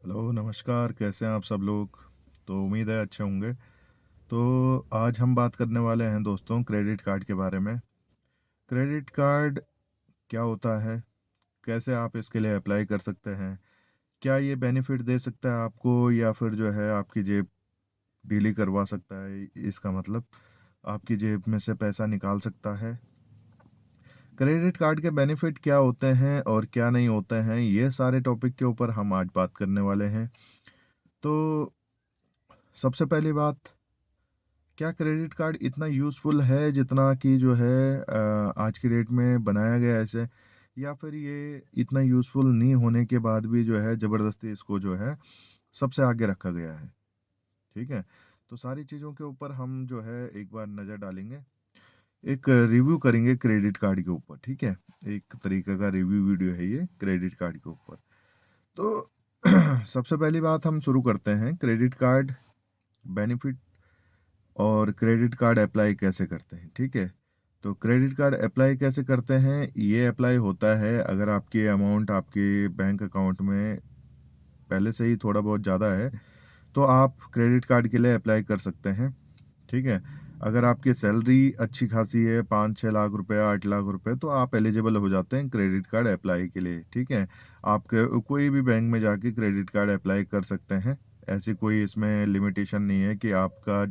Hello, नमस्कार। कैसे हैं आप सब लोग? तो उम्मीद है अच्छे होंगे। तो आज हम बात करने वाले हैं दोस्तों क्रेडिट कार्ड के बारे में। क्रेडिट कार्ड क्या होता है? कैसे आप इसके लिए अप्लाई कर सकते हैं? क्या ये बेनिफिट दे सकता है आपको या फिर जो है आपकी जेब ढीली करवा सकता है? इसका मतलब आपकी जेब में से पैसा निकाल सकता है। क्रेडिट कार्ड के बेनिफिट क्या होते हैं और क्या नहीं होते हैं, ये सारे टॉपिक के ऊपर हम आज बात करने वाले हैं। तो सबसे पहली बात, क्या क्रेडिट कार्ड इतना यूज़फुल है जितना कि जो है आज की डेट में बनाया गया है ऐसे, या फिर ये इतना यूज़फुल नहीं होने के बाद भी जो है ज़बरदस्ती इसको जो है सबसे आगे रखा गया है। ठीक है? तो सारी चीज़ों के ऊपर हम जो है एक बार नज़र डालेंगे। एक रिव्यू करेंगे क्रेडिट कार्ड के ऊपर, ठीक है? एक तरीके का रिव्यू वीडियो है ये क्रेडिट कार्ड के ऊपर। तो सबसे पहली बात हम शुरू करते हैं क्रेडिट कार्ड बेनिफिट और क्रेडिट कार्ड अप्लाई कैसे करते हैं, ठीक है? तो क्रेडिट कार्ड अप्लाई कैसे करते हैं? ये अप्लाई होता है अगर आपकी अमाउंट आपके बैंक अकाउंट में पहले से ही थोड़ा बहुत ज़्यादा है, तो आप क्रेडिट कार्ड के लिए अप्लाई कर सकते हैं, ठीक है? अगर आपकी सैलरी अच्छी खासी है 5-6 लाख रुपए, 8 लाख रुपए, तो आप एलिजिबल हो जाते हैं क्रेडिट कार्ड अप्लाई के लिए, ठीक है? आप कोई भी बैंक में जाके क्रेडिट कार्ड अप्लाई कर सकते हैं। ऐसी कोई इसमें लिमिटेशन नहीं है कि आपका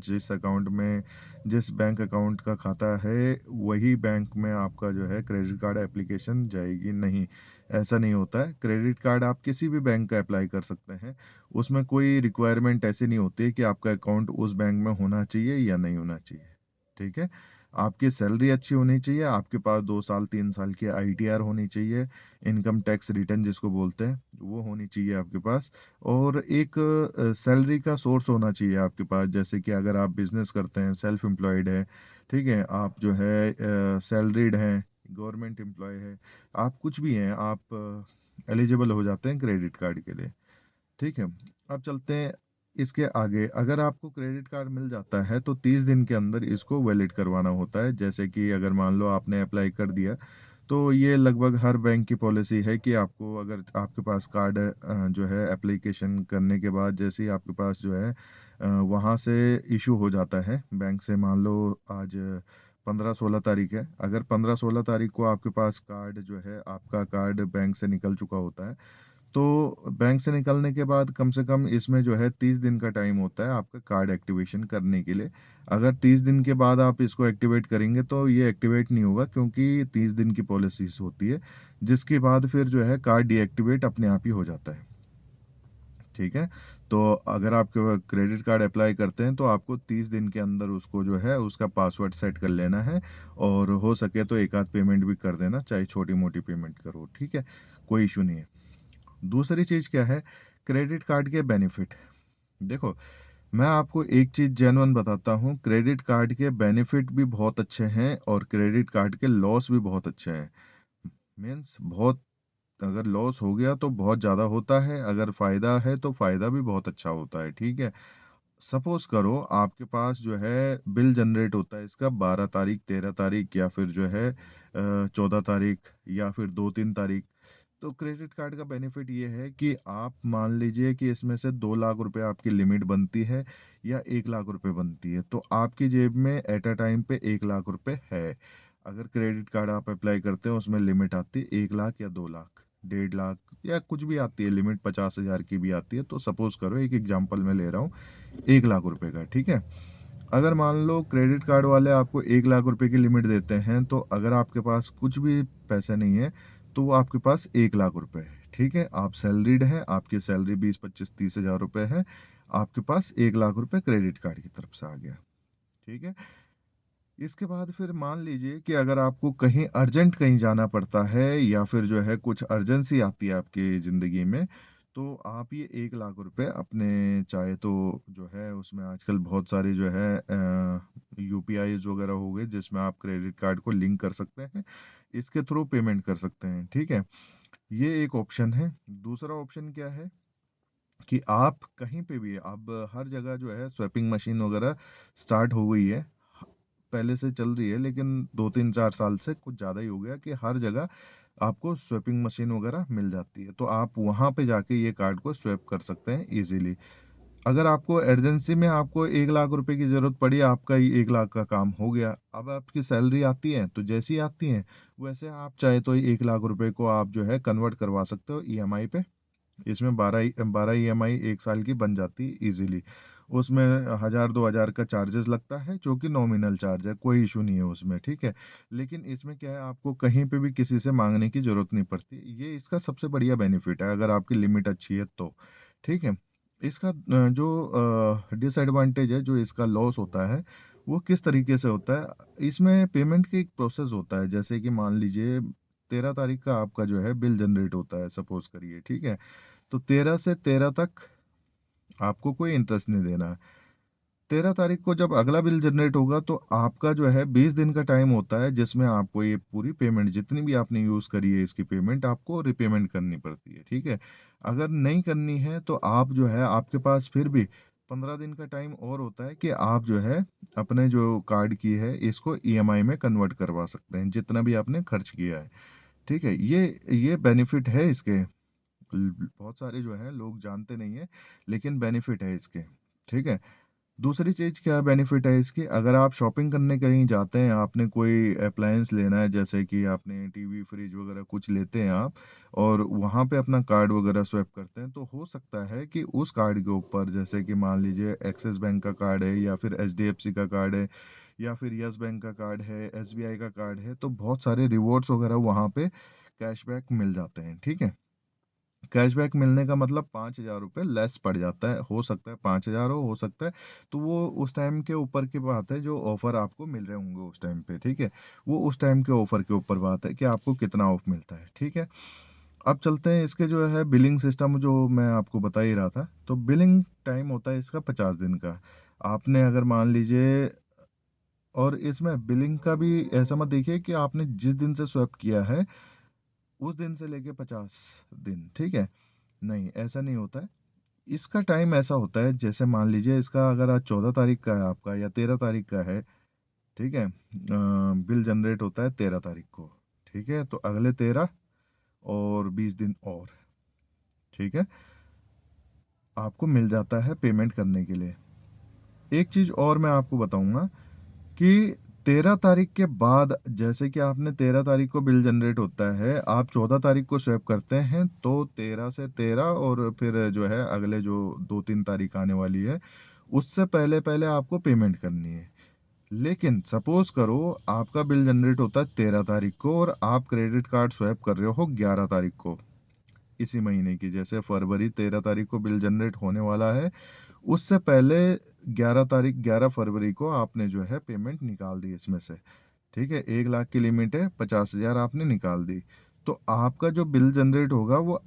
जिस बैंक अकाउंट का खाता है, वही बैंक में आपका जो है क्रेडिट कार्ड एप्लीकेशन जाएगी, नहीं, ऐसा नहीं होता है। क्रेडिट कार्ड आप किसी भी बैंक का अप्लाई कर सकते हैं। उसमें कोई रिक्वायरमेंट ऐसी नहीं होती कि आपका अकाउंट उस बैंक में होना चाहिए या नहीं होना चाहिए, ठीक है? आपकी सैलरी अच्छी होनी चाहिए, आपके पास 2 साल 3 साल की आईटीआर होनी चाहिए, इनकम टैक्स रिटर्न जिसको बोलते हैं, वो होनी चाहिए आपके पास, और एक सैलरी का सोर्स होना चाहिए आपके पास। जैसे कि अगर आप बिज़नेस करते हैं, सेल्फ एम्प्लॉयड है, ठीक है? आप जो है सैलरीड हैं, गवर्नमेंट एम्प्लॉयी है, आप कुछ भी हैं, आप एलिजिबल हो जाते हैं क्रेडिट कार्ड के लिए। ठीक है। अब चलते हैं इसके आगे। अगर आपको क्रेडिट कार्ड मिल जाता है तो 30 दिन के अंदर इसको वैलिड करवाना होता है। जैसे कि अगर मान लो आपने अप्लाई कर दिया, तो ये लगभग हर बैंक की पॉलिसी है कि आपको, अगर आपके पास कार्ड जो है एप्लीकेशन करने के बाद जैसे ही आपके पास जो है वहाँ से इशू हो जाता है बैंक से, मान लो आज 15-16 तारीख है। अगर 15-16 तारीख को आपके पास कार्ड जो है, आपका कार्ड बैंक से निकल चुका होता है, तो बैंक से निकलने के बाद कम से कम इसमें जो है 30 दिन का टाइम होता है आपका कार्ड एक्टिवेशन करने के लिए। अगर 30 दिन के बाद आप इसको एक्टिवेट करेंगे तो ये एक्टिवेट नहीं होगा, क्योंकि 30 दिन की पॉलिसीज़ होती है, जिसके बाद फिर जो है कार्ड डीएक्टिवेट अपने आप ही हो जाता है, ठीक है? तो अगर आप क्रेडिट कार्ड अप्लाई करते हैं तो आपको 30 दिन के अंदर उसको जो है उसका पासवर्ड सेट कर लेना है, और हो सके तो एक आध पेमेंट भी कर देना, चाहे छोटी-मोटी पेमेंट करो, ठीक है? कोई इश्यू नहीं है। दूसरी चीज़ क्या है, क्रेडिट कार्ड के बेनिफिट। देखो, मैं आपको एक चीज़ जेन्युइन बताता हूँ, क्रेडिट कार्ड के बेनिफिट भी बहुत अच्छे हैं और क्रेडिट कार्ड के लॉस भी बहुत अच्छे हैं। मीन्स बहुत, अगर लॉस हो गया तो बहुत ज़्यादा होता है, अगर फ़ायदा है तो फ़ायदा भी बहुत अच्छा होता है, ठीक है? सपोज़ करो आपके पास जो है बिल जनरेट होता है इसका 12 तारीख, 13 तारीख, या फिर जो है 14 तारीख, या फिर 2-3 तारीख। तो क्रेडिट कार्ड का बेनिफिट ये है कि आप मान लीजिए कि इसमें से 2 लाख रुपए आपकी लिमिट बनती है या 1 लाख रुपए बनती है, तो आपकी जेब में एट अ टाइम पे 1 लाख रुपए है। अगर क्रेडिट कार्ड आप अप्लाई करते हैं उसमें लिमिट आती है 1 लाख या 2 लाख, 1.5 लाख, या कुछ भी आती है लिमिट, 50,000 की भी आती है। तो सपोज़ करो, एक एग्जांपल मैं ले रहा हूँ 1 लाख रुपए का, ठीक है? अगर मान लो क्रेडिट कार्ड वाले आपको 1 लाख रुपए की लिमिट देते हैं, तो अगर आपके पास कुछ भी पैसे नहीं है, तो वो आपके पास 1 लाख रुपए है, ठीक है? आप सैलरीड हैं, आपकी सैलरी 20, 25, 30 हज़ार रुपए है, आपके पास 1 लाख रुपए क्रेडिट कार्ड की तरफ से आ गया, ठीक है? इसके बाद फिर मान लीजिए कि अगर आपको कहीं अर्जेंट कहीं जाना पड़ता है, या फिर जो है कुछ अर्जेंसी आती है आपकी ज़िंदगी में, तो आप ये 1 लाख रुपए अपने, चाहे तो जो है उसमें आजकल बहुत सारे जो है यूपीआईज़ वगैरह हो गए जिसमें आप क्रेडिट कार्ड को लिंक कर सकते हैं, इसके थ्रू पेमेंट कर सकते हैं, ठीक है? ये एक ऑप्शन है। दूसरा ऑप्शन क्या है कि आप कहीं पे भी, अब हर जगह जो है स्वैपिंग मशीन वगैरह स्टार्ट हो गई है। ह पहले से चल रही है, लेकिन 2-3-4 साल से कुछ ज़्यादा ही हो गया कि हर जगह आपको स्वैपिंग मशीन वगैरह मिल जाती है, तो आप वहाँ पे जाके ये कार्ड को स्वैप कर सकते हैं ईज़िली। अगर आपको इमरजेंसी में आपको 1 लाख रुपए की ज़रूरत पड़ी, आपका ये 1 लाख का काम हो गया। अब आपकी सैलरी आती है, तो जैसी आती है, वैसे आप चाहे तो 1 लाख रुपए को आप जो है कन्वर्ट करवा सकते हो ईएमआई पे। इसमें 12 ईएमआई 1 साल की बन जाती है ईज़िली। उसमें 1000-2000 का चार्जेज़ लगता है, जो कि नॉमिनल चार्ज है, कोई इश्यू नहीं है उसमें, ठीक है? लेकिन इसमें क्या है, आपको कहीं पे भी किसी से माँगने की ज़रूरत नहीं पड़ती। ये इसका सबसे बढ़िया बेनिफिट है, अगर आपकी लिमिट अच्छी है तो, ठीक है? इसका जो डिसएडवांटेज है, जो इसका लॉस होता है, वो किस तरीके से होता है, इसमें पेमेंट की एक प्रोसेस होता है। जैसे कि मान लीजिए 13 तारीख का आपका जो है बिल जनरेट होता है, सपोज़ करिए, ठीक है? तो 13 से 13 तक आपको कोई इंटरेस्ट नहीं देना है। 13 तारीख को जब अगला बिल जनरेट होगा, तो आपका जो है 20 दिन का टाइम होता है, जिसमें आपको ये पूरी पेमेंट, जितनी भी आपने यूज़ करी है इसकी पेमेंट, आपको रीपेमेंट करनी पड़ती है, ठीक है? अगर नहीं करनी है, तो आप जो है, आपके पास फिर भी 15 दिन का टाइम और होता है कि आप जो है अपने जो कार्ड की है इसको ईएमआई में कन्वर्ट करवा सकते हैं, जितना भी आपने खर्च किया है, ठीक है? ये बेनिफिट है इसके। बहुत सारे जो हैं लोग जानते नहीं हैं, लेकिन बेनिफिट है इसके, ठीक है? दूसरी चीज़ क्या बेनिफिट है इसकी, अगर आप शॉपिंग करने कहीं जाते हैं, आपने कोई अप्लायंस लेना है, जैसे कि आपने टीवी, फ्रिज वगैरह कुछ लेते हैं आप, और वहाँ पे अपना कार्ड वगैरह स्वैप करते हैं, तो हो सकता है कि उस कार्ड के ऊपर, जैसे कि मान लीजिए एक्सिस बैंक का कार्ड है, या फिर एचडीएफसी का कार्ड है, या फिर यस बैंक का कार्ड है, एसबीआई का कार्ड है, तो बहुत सारे रिवॉर्ड्स वगैरह वहाँ पे कैशबैक मिल जाते हैं, ठीक है? कैशबैक मिलने का मतलब ₹5000 लेस पड़ जाता है, हो सकता है 5000 हो सकता है, तो वो उस टाइम के ऊपर की बात है, जो ऑफ़र आपको मिल रहे होंगे उस टाइम पे, ठीक है? वो उस टाइम के ऑफ़र के ऊपर बात है कि आपको कितना ऑफ मिलता है, ठीक है? अब चलते हैं इसके जो है बिलिंग सिस्टम, जो मैं आपको बता ही रहा था, तो बिलिंग टाइम होता है इसका 50 दिन का। आपने अगर मान लीजिए, और इसमें बिलिंग का भी ऐसा मत देखिए कि आपने जिस दिन से स्वैप किया है, उस दिन से लेके 50 दिन, ठीक है? नहीं, ऐसा नहीं होता है। इसका टाइम ऐसा होता है, जैसे मान लीजिए इसका अगर आज 14 तारीख का है आपका, या 13 तारीख का है, ठीक है? बिल जनरेट होता है 13 तारीख को, ठीक है? तो अगले 13 और 20 दिन और, ठीक है? आपको मिल जाता है पेमेंट करने के लिए। एक चीज़ और मैं आपको बताऊँगा कि 13 तारीख के बाद, जैसे कि आपने 13 तारीख को बिल जनरेट होता है, आप 14 तारीख को स्वैप करते हैं, तो 13 से 13 और फिर जो है अगले जो 2-3 तारीख आने वाली है, उससे पहले-पहले आपको पेमेंट करनी है। लेकिन सपोज़ करो आपका बिल जनरेट होता है 13 तारीख को, और आप क्रेडिट कार्ड स्वैप कर रहे हो 11 तारीख को, इसी महीने की, जैसे फरवरी 13 तारीख को बिल जनरेट होने वाला है, उससे पहले 11 तारीख, 11 फरवरी को आपने जो है पेमेंट निकाल दी इसमें से, ठीक है? 1 लाख की लिमिट है, 50,000 आपने निकाल दी। तो आपका जो बिल जनरेट होगा, वो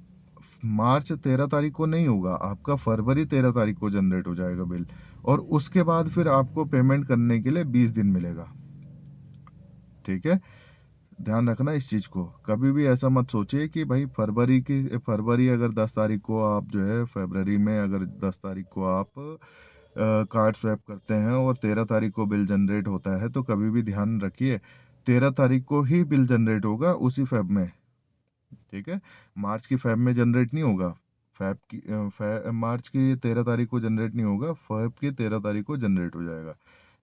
मार्च 13 तारीख को नहीं होगा, आपका फरवरी 13 तारीख को जनरेट हो जाएगा बिल, और उसके बाद फिर आपको पेमेंट करने के लिए 20 दिन मिलेगा, ठीक है? ध्यान रखना इस चीज़ को। कभी भी ऐसा मत सोचिए कि भाई फरवरी अगर 10 तारीख को आप जो है, फरवरी में अगर 10 तारीख को आप कार्ड स्वैप करते हैं और 13 तारीख को बिल जनरेट होता है, तो कभी भी ध्यान रखिए 13 तारीख को ही बिल जनरेट होगा उसी फ़ेब में, ठीक है? मार्च की फ़ेब में जनरेट नहीं होगा। मार्च की 13 तारीख को जनरेट नहीं होगा, फ़ेब की 13 तारीख को जनरेट हो जाएगा।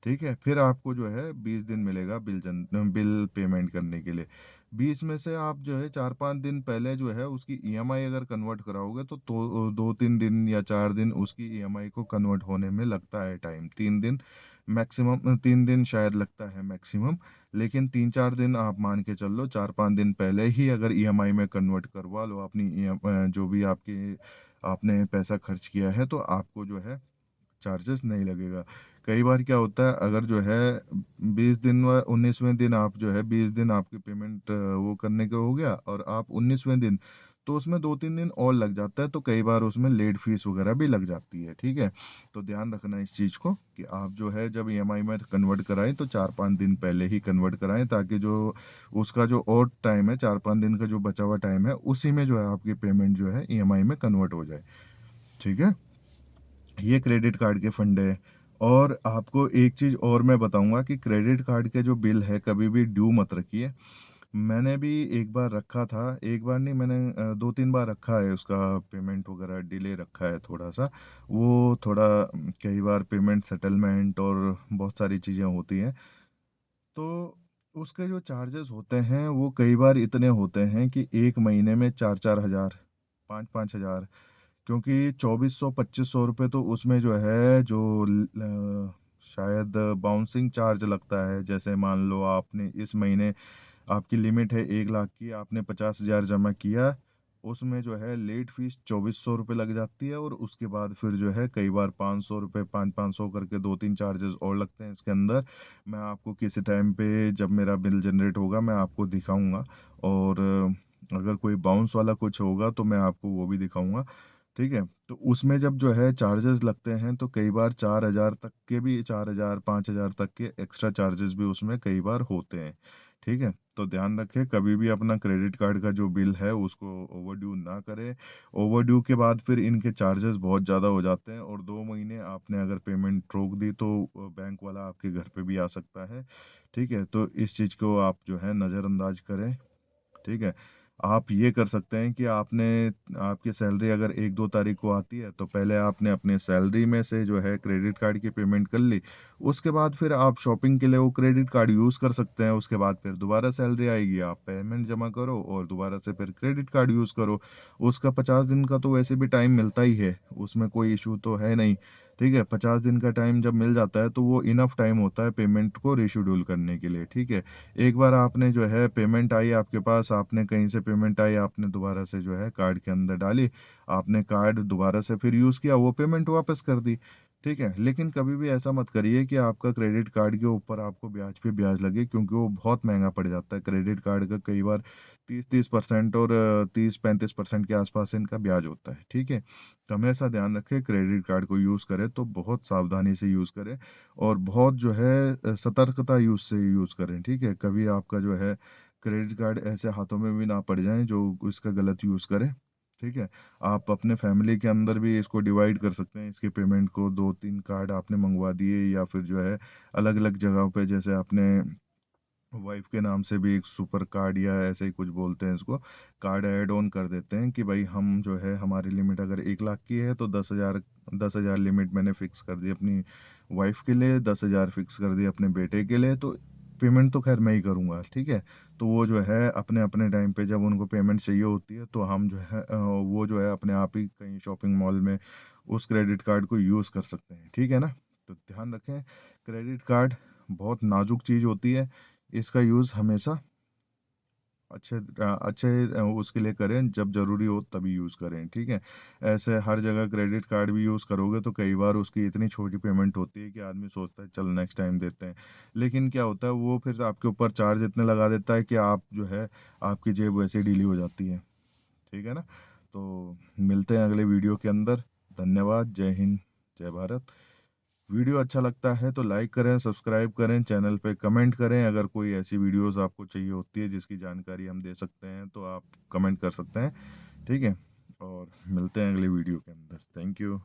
ठीक है? फिर आपको जो है 20 दिन मिलेगा बिल पेमेंट करने के लिए। 20 में से आप जो है 4-5 दिन पहले जो है उसकी ईएमआई अगर कन्वर्ट कराओगे, तो 2-3 दिन या 4 दिन उसकी ईएमआई को कन्वर्ट होने में लगता है टाइम। 3 दिन मैक्सिमम, 3 दिन शायद लगता है मैक्सिमम, लेकिन 3-4 दिन आप मान के चल लो, 4-5 दिन पहले ही अगर ईएमआई में कन्वर्ट करवा लो अपनी जो भी आपकी आपने पैसा खर्च किया है, तो आपको जो है चार्जेस नहीं लगेगा। कई बार क्या होता है, अगर जो है 20 दिन व 19वें दिन आप जो है 20 दिन आपकी पेमेंट वो करने का हो गया, और आप 19वें दिन, तो उसमें 2-3 दिन और लग जाता है, तो कई बार उसमें लेट फीस वगैरह भी लग जाती है, ठीक है? तो ध्यान रखना इस चीज़ को कि आप जो है जब ईएमआई में कन्वर्ट कराएँ, तो 4-5 दिन पहले ही कन्वर्ट कराएँ, ताकि जो उसका जो और टाइम है, 4-5 दिन का जो बचा हुआ टाइम है, उसी में जो है आपकी पेमेंट जो है ईएमआई में कन्वर्ट हो जाए, ठीक है? ये क्रेडिट कार्ड के फंडे हैं। और आपको एक चीज़ और मैं बताऊँगा कि क्रेडिट कार्ड के जो बिल है, कभी भी ड्यू मत रखिए। मैंने भी एक बार रखा था, एक बार नहीं मैंने 2-3 बार रखा है, उसका पेमेंट वगैरह डिले रखा है थोड़ा-सा। वो थोड़ा कई बार पेमेंट सेटलमेंट और बहुत सारी चीज़ें होती हैं। तो उसके जो चार्जेस होते हैं वो कई बार इतने होते हैं कि 1 महीने में 4-4 हज़ार, 5-5 हज़ार, क्योंकि 2400-2500 रुपए तो उसमें जो है जो शायद बाउंसिंग चार्ज लगता है। जैसे मान लो आपने इस महीने आपकी लिमिट है 1 लाख की, आपने 50,000 जमा किया, उसमें जो है लेट फ़ीस 2400 रुपए लग जाती है और उसके बाद फिर जो है कई बार 500 रुपए 5-500 करके 2-3 चार्जेज़ और लगते हैं इसके अंदर। मैं आपको किसी टाइम पे जब मेरा बिल जनरेट होगा मैं आपको दिखाऊँगा, और अगर कोई बाउंस वाला कुछ होगा तो मैं आपको वो भी दिखाऊँगा। ठीक है? तो उसमें जब जो है चार्जेज़ लगते हैं तो कई बार 4000 तक के भी, 4000 5000 तक के एक्स्ट्रा चार्जेज़ भी उसमें कई बार होते हैं। ठीक है? तो ध्यान रखें, कभी भी अपना क्रेडिट कार्ड का जो बिल है उसको ओवरड्यू ना करें। ओवरड्यू के बाद फिर इनके चार्जेज़ बहुत ज़्यादा हो जाते हैं, और 2 महीने आपने अगर पेमेंट रोक दी तो बैंक वाला आपके घर पे भी आ सकता है। ठीक है? तो इस चीज़ को आप जो है नज़रअंदाज करें। ठीक है? आप ये कर सकते हैं कि आपने आपकी सैलरी अगर 1-2 तारीख को आती है, तो पहले आपने अपने सैलरी में से जो है क्रेडिट कार्ड की पेमेंट कर ली। उसके बाद फिर आप शॉपिंग के लिए वो क्रेडिट कार्ड यूज़ कर सकते हैं। उसके बाद फिर दोबारा सैलरी आएगी, आप पेमेंट जमा करो और दोबारा से फिर क्रेडिट कार्ड यूज़ करो। उसका 50 दिन का तो वैसे भी टाइम मिलता ही है, उसमें कोई इश्यू तो है नहीं। ठीक है? 50 दिन का टाइम जब मिल जाता है, तो वो इनफ टाइम होता है पेमेंट को रीशेड्यूल करने के लिए। ठीक है? एक बार आपने जो है पेमेंट आई आपके पास, आपने कहीं से पेमेंट आई, आपने दोबारा से जो है कार्ड के अंदर डाली, आपने कार्ड दोबारा से फिर यूज़ किया, वो पेमेंट वापस कर दी। ठीक है? लेकिन कभी भी ऐसा मत करिए कि आपका क्रेडिट कार्ड के ऊपर आपको ब्याज पे ब्याज लगे, क्योंकि वो बहुत महँगा पड़ जाता है। क्रेडिट कार्ड का कई बार 30-30% और 30-35% के आसपास इनका ब्याज होता है। ठीक है? तो हमेशा ध्यान रखें, क्रेडिट कार्ड को यूज़ करें तो बहुत सावधानी से यूज़ करें, और बहुत जो है सतर्कता यूज़ से यूज़ करें। ठीक है? कभी आपका जो है क्रेडिट कार्ड ऐसे हाथों में भी ना पड़ जाएँ जो इसका गलत यूज़ करें। ठीक है? आप अपने फैमिली के अंदर भी इसको डिवाइड कर सकते हैं, इसके पेमेंट को 2-3 कार्ड आपने मँगवा दिए, या फिर जो है अलग-अलग जगहों पे, जैसे आपने वाइफ़ के नाम से भी एक सुपर कार्ड या ऐसे ही कुछ बोलते हैं इसको, कार्ड ऐड ऑन कर देते हैं कि भाई हम जो है हमारी लिमिट अगर 1 लाख की है तो 10,000 लिमिट मैंने फ़िक्स कर दी अपनी वाइफ़ के लिए, 10,000 फ़िक्स कर दी अपने बेटे के लिए, तो पेमेंट तो ख़ैर मैं ही करूँगा, ठीक है? तो वो जो है अपने-अपने टाइम पे जब उनको पेमेंट चाहिए होती है तो हम जो है वो जो है अपने आप ही कहीं शॉपिंग मॉल में उस क्रेडिट कार्ड को यूज़ कर सकते हैं, ठीक है ना? तो ध्यान रखें, क्रेडिट कार्ड बहुत नाज़ुक चीज़ होती है, इसका यूज़ हमेशा अच्छे उसके लिए करें, जब ज़रूरी हो तभी यूज़ करें, ठीक है? ऐसे हर जगह क्रेडिट कार्ड भी यूज़ करोगे तो कई बार उसकी इतनी छोटी पेमेंट होती है कि आदमी सोचता है चल नेक्स्ट टाइम देते हैं। लेकिन क्या होता है, वो फिर आपके ऊपर चार्ज इतने लगा देता है कि आप जो है आपकी जेब वैसे ही ढीली हो जाती है, ठीक है ना? तो मिलते हैं अगले वीडियो के अंदर। धन्यवाद, जय हिंद, जय भारत। वीडियो अच्छा लगता है तो लाइक करें, सब्सक्राइब करें, चैनल पे कमेंट करें। अगर कोई ऐसी वीडियोस आपको चाहिए होती है जिसकी जानकारी हम दे सकते हैं तो आप कमेंट कर सकते हैं, ठीक है? और मिलते हैं अगले वीडियो के अंदर। Thank you.